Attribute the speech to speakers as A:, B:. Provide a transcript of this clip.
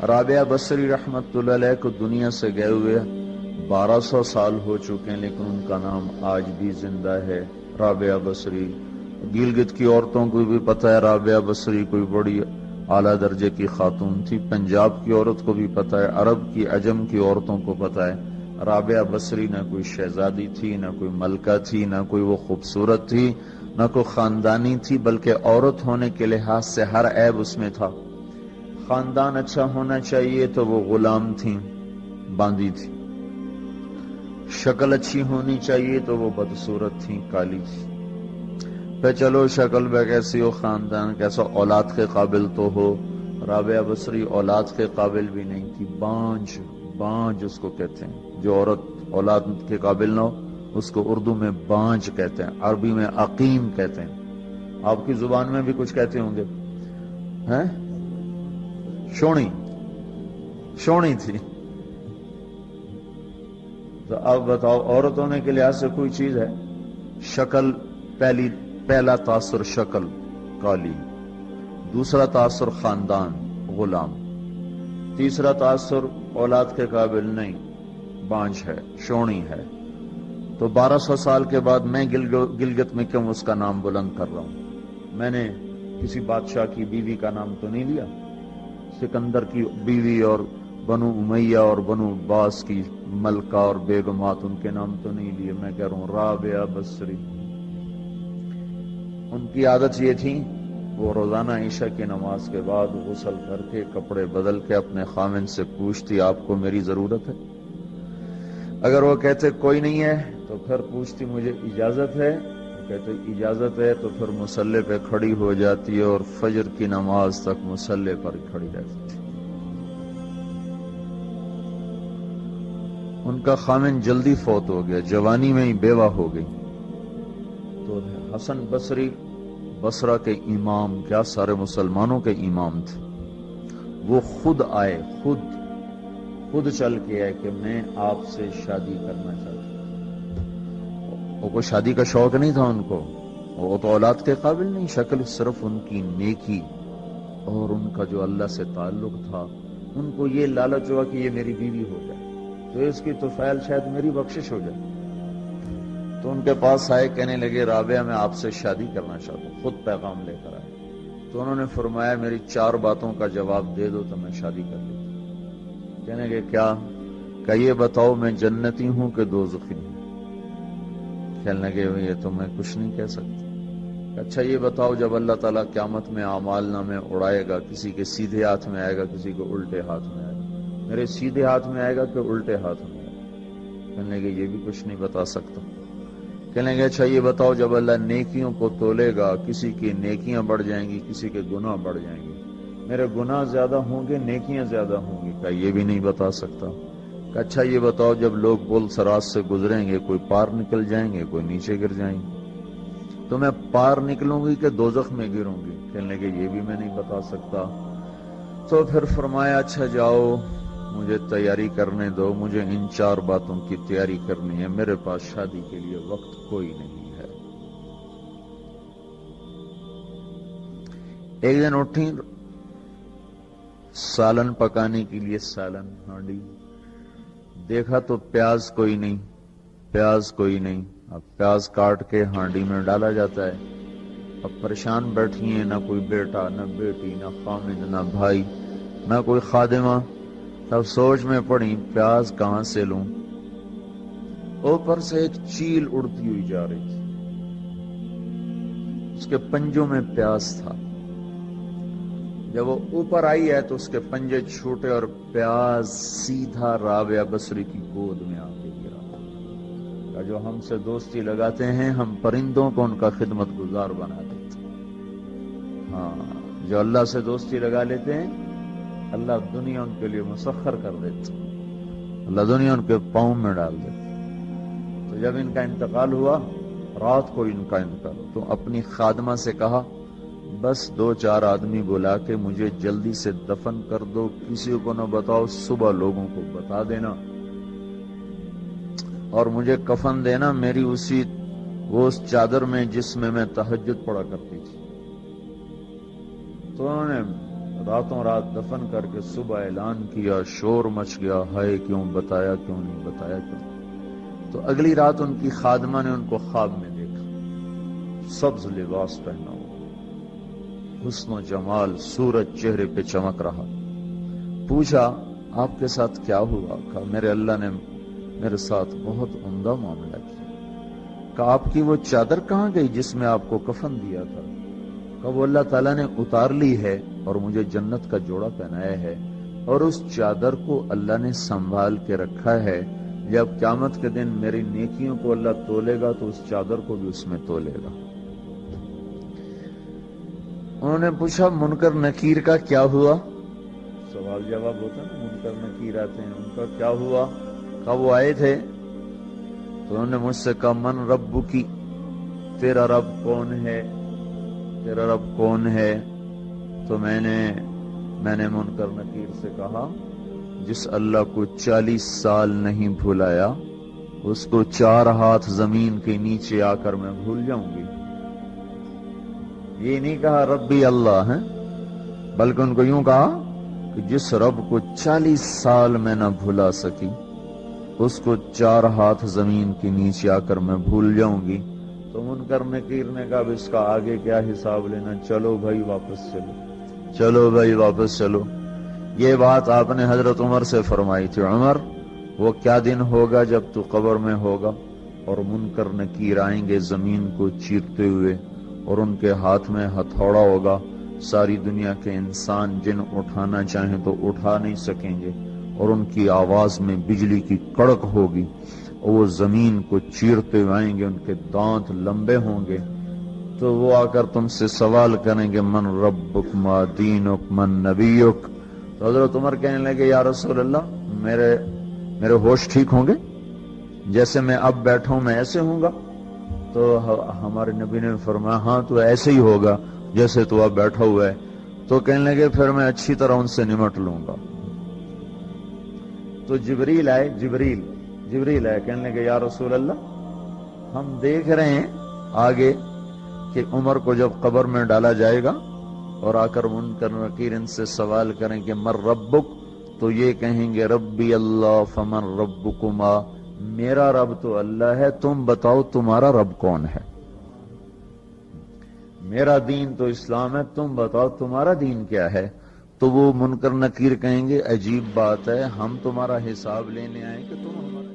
A: رابعہ بصری رحمت اللہ علیہ کو دنیا سے گئے ہوئے 1200 سال ہو چکے ہیں، لیکن ان کا نام آج بھی زندہ ہے، رابعہ بصری۔ گلگت کی عورتوں کو بھی پتہ ہے رابعہ بصری کوئی بڑی اعلیٰ درجے کی خاتون تھی، پنجاب کی عورت کو بھی پتہ ہے، عرب کی عجم کی عورتوں کو پتہ ہے رابعہ بصری نہ کوئی شہزادی تھی، نہ کوئی ملکہ تھی، نہ کوئی وہ خوبصورت تھی، نہ کوئی خاندانی تھی، بلکہ عورت ہونے کے لحاظ سے ہر عیب اس میں تھا۔ خاندان اچھا ہونا چاہیے تو وہ غلام تھیں، باندی تھی۔ شکل اچھی ہونی چاہیے تو وہ بدصورت تھیں، کالی تھی۔ پہ چلو شکل بے کیسی ہو، خاندان کیسا، اولاد کے قابل تو ہو۔ رابعہ بصری اولاد کے قابل بھی نہیں تھی، بانج اس کو کہتے ہیں، جو عورت اولاد کے قابل نہ ہو اس کو اردو میں بانج کہتے ہیں، عربی میں عقیم کہتے ہیں۔ آپ کی زبان میں بھی کچھ کہتے ہوں گے، ہیں؟ شونی تھی۔ تو اب بتاؤ، عورت ہونے کے لحاظ سے کوئی چیز ہے؟ شکل، پہلا تاثر شکل کالی، دوسرا تاثر خاندان غلام، تیسرا تاثر اولاد کے قابل نہیں، بانج ہے، شونی ہے۔ تو 1200 سال کے بعد میں گلگت میں کیوں اس کا نام بلند کر رہا ہوں؟ میں نے کسی بادشاہ کی بیوی کا نام تو نہیں لیا، سکندر کی بیوی اور بنو امیہ اور بنو عباس کی ملکہ اور بیگمات، ان کے نام تو نہیں لیے۔ میں کہہ رہا ہوں رابعہ بصری، ان کی عادت یہ تھی، وہ روزانہ عشاء کی نماز کے بعد غسل کر کے کپڑے بدل کے اپنے خاوند سے پوچھتی آپ کو میری ضرورت ہے؟ اگر وہ کہتے کوئی نہیں ہے تو پھر پوچھتی مجھے اجازت ہے؟ وہ کہتے اجازت ہے تو پھر مصلی پہ کھڑی ہو جاتی ہے اور فجر کی نماز تک مصلی پر کھڑی رہتی تھی۔ ان کا خاوند جلدی فوت ہو گیا، جوانی میں ہی بیوہ ہو گئی۔ تو حسن بصری بصرہ کے امام، کیا سارے مسلمانوں کے امام تھے، وہ خود آئے، خود چل کے آئے کہ میں آپ سے شادی کرنا چاہتا ہوں۔ وہ کوئی شادی کا شوق نہیں تھا ان کو، وہ تو اولاد کے قابل نہیں، شکل صرف ان کی نیکی اور ان کا جو اللہ سے تعلق تھا، ان کو یہ لالچ ہوا کہ یہ میری بیوی ہو جائے تو اس کی طفیل شاید میری بخشش ہو جائے۔ تو ان کے پاس آئے، کہنے لگے رابعہ میں آپ سے شادی کرنا چاہتا ہوں، خود پیغام لے کر آئے۔ تو انہوں نے فرمایا میری 4 باتوں کا جواب دے دو تو میں شادی کر لیتا ہوں۔ کہنے لگے کیا؟ کہ یہ بتاؤ میں جنتی ہوں کہ دوزخی ہوں؟ کہنے لگے یہ تو میں کچھ نہیں کہہ سکتا۔ اچھا یہ بتاؤ جب اللہ تعالیٰ قیامت میں اعمال نامے اڑائے گا، کسی کے سیدھے ہاتھ میں آئے گا، کسی کے الٹے ہاتھ میں آئے گا، میرے سیدھے ہاتھ میں آئے گا کہ الٹے ہاتھ میں آئے گا؟ کہنے لگے یہ بھی کچھ نہیں بتا سکتا۔ کہنے لگے اچھا یہ بتاؤ جب اللہ نیکیوں کو تولے گا، کسی کی نیکیاں بڑھ جائیں گی، کسی کے گناہ بڑھ جائیں گے، میرے گناہ زیادہ ہوں گے، نیکیاں زیادہ ہوں گی؟ کہ یہ بھی نہیں بتا سکتا۔ کہ اچھا یہ بتاؤ جب لوگ پل صراط سے گزریں گے، کوئی پار نکل جائیں گے، کوئی نیچے گر جائیں گے، تو میں پار نکلوں گی کہ دوزخ میں گروں گی؟ کہنے لگے یہ بھی میں نہیں بتا سکتا۔ تو پھر فرمایا اچھا جاؤ مجھے تیاری کرنے دو، مجھے ان 4 باتوں کی تیاری کرنی ہے، میرے پاس شادی کے لیے وقت کوئی نہیں ہے۔ ایک دن اٹھی، سالن پکانے کے لیے سالن ہانڈی، دیکھا تو پیاز کوئی نہیں، اب پیاز کاٹ کے ہانڈی میں ڈالا جاتا ہے۔ اب پریشان بیٹھی ہیں، نہ کوئی بیٹا، نہ بیٹی، نہ خامد، نہ بھائی، نہ کوئی خادمہ۔ تب سوچ میں پڑی پیاز کہاں سے لوں؟ اوپر سے ایک چیل اڑتی ہوئی جا رہی تھی، اس کے پنجوں میں پیاز تھا۔ جب وہ اوپر آئی ہے تو اس کے پنجے چھوٹے اور پیاز سیدھا رابعہ بصری کی گود میں آ کے گرا۔ جو ہم سے دوستی لگاتے ہیں ہم پرندوں کو ان کا خدمت گزار بنا دیتے ہیں۔ ہاں، جو اللہ سے دوستی لگا لیتے ہیں اللہ دنیا ان کے لیے مسخر کر دیتے، اللہ دنیا ان کے پاؤں میں ڈال دیتے۔ تو جب ان کا انتقال ہوا، رات کو ان کا انتقال ہوا، تو اپنی خادمہ سے کہا بس 2-4 آدمی بلا کے مجھے جلدی سے دفن کر دو، کسی کو نہ بتاؤ، صبح لوگوں کو بتا دینا اور مجھے کفن دینا میری اس چادر میں جس میں میں تہجد پڑھا کرتی تھی۔ تو انہوں نے راتوں رات دفن کر کے صبح اعلان کیا، شور مچ گیا، ہائے کیوں بتایا، کیوں نہیں بتایا، کیوں؟ تو اگلی رات ان کی خادمہ نے ان کو خواب میں دیکھا، سبز لباس پہنا ہوا، حسن و جمال، سورج چہرے پہ چمک رہا۔ پوچھا آپ کے ساتھ کیا ہوا؟ کہا میرے اللہ نے میرے ساتھ بہت عمدہ معاملہ کیا۔ کہا آپ کی وہ چادر کہاں گئی جس میں آپ کو کفن دیا تھا؟ کہا وہ اللہ تعالیٰ نے اتار لی ہے اور مجھے جنت کا جوڑا پہنایا ہے، اور اس چادر کو اللہ نے سنبھال کے رکھا ہے، جب قیامت کے دن میری نیکیوں کو اللہ تولے گا تو اس چادر کو بھی اس میں تولے گا۔ انہوں نے پوچھا منکر نکیر کا کیا ہوا؟ سوال جواب ہوتا ہے نا، منکر نکیر آتے ہیں، ان کا کیا ہوا؟ کہا وہ آئے تھے تو انہوں نے مجھ سے کہا من رب کی، تیرا رب کون ہے، تیرا رب کون ہے؟ تو میں نے منکر نکیر سے کہا جس اللہ کو 40 سال نہیں بھلایا اس کو 4 ہاتھ زمین کے نیچے آ کر میں بھول جاؤں گی۔ یہ نہیں کہا ربی اللہ ہے، بلکہ ان کو یوں کہا کہ جس رب کو 40 سال میں نہ بھلا سکی اس کو 4 ہاتھ زمین کے نیچے آ کر میں بھول جاؤں گی۔ تو منکر نکیر نے کہا اس کا آگے کیا حساب لینا، چلو بھائی واپس چلو، چلو بھائی واپس چلو۔ یہ بات آپ نے حضرت عمر سے فرمائی تھی، عمر وہ کیا دن ہوگا جب تو قبر میں ہوگا اور منکر نکیر آئیں گے زمین کو چیرتے ہوئے، اور ان کے ہاتھ میں ہتھوڑا ہوگا، ساری دنیا کے انسان جن اٹھانا چاہیں تو اٹھا نہیں سکیں گے، اور ان کی آواز میں بجلی کی کڑک ہوگی، اور وہ زمین کو چیرتے ہوئے آئیں گے، ان کے دانت لمبے ہوں گے، تو وہ آ کر تم سے سوال کریں گے من ربک ما دینک من نبیک۔ تو حضرت عمر کہنے لگے یا رسول اللہ میرے ہوش ٹھیک ہوں گے؟ جیسے میں اب بیٹھا ہوں میں ایسے ہوں گا؟ تو ہمارے نبی نے فرمایا ہاں تو ایسے ہی ہوگا جیسے تو اب بیٹھا ہوا ہے۔ تو کہنے لگے پھر میں اچھی طرح ان سے نمٹ لوں گا۔ تو جبریل آئے، جبریل آئے، کہنے لگے یا رسول اللہ ہم دیکھ رہے ہیں آگے کہ عمر کو جب قبر میں ڈالا جائے گا اور آ کر منکر نکیر ان سے سوال کریں کہ من ربک، تو یہ کہیں گے ربی اللہ فمن ربکما، میرا رب تو اللہ ہے، تم بتاؤ تمہارا رب کون ہے؟ میرا دین تو اسلام ہے، تم بتاؤ تمہارا دین کیا ہے؟ تو وہ منکر نکیر کہیں گے عجیب بات ہے، ہم تمہارا حساب لینے آئے کہ تم ہمارا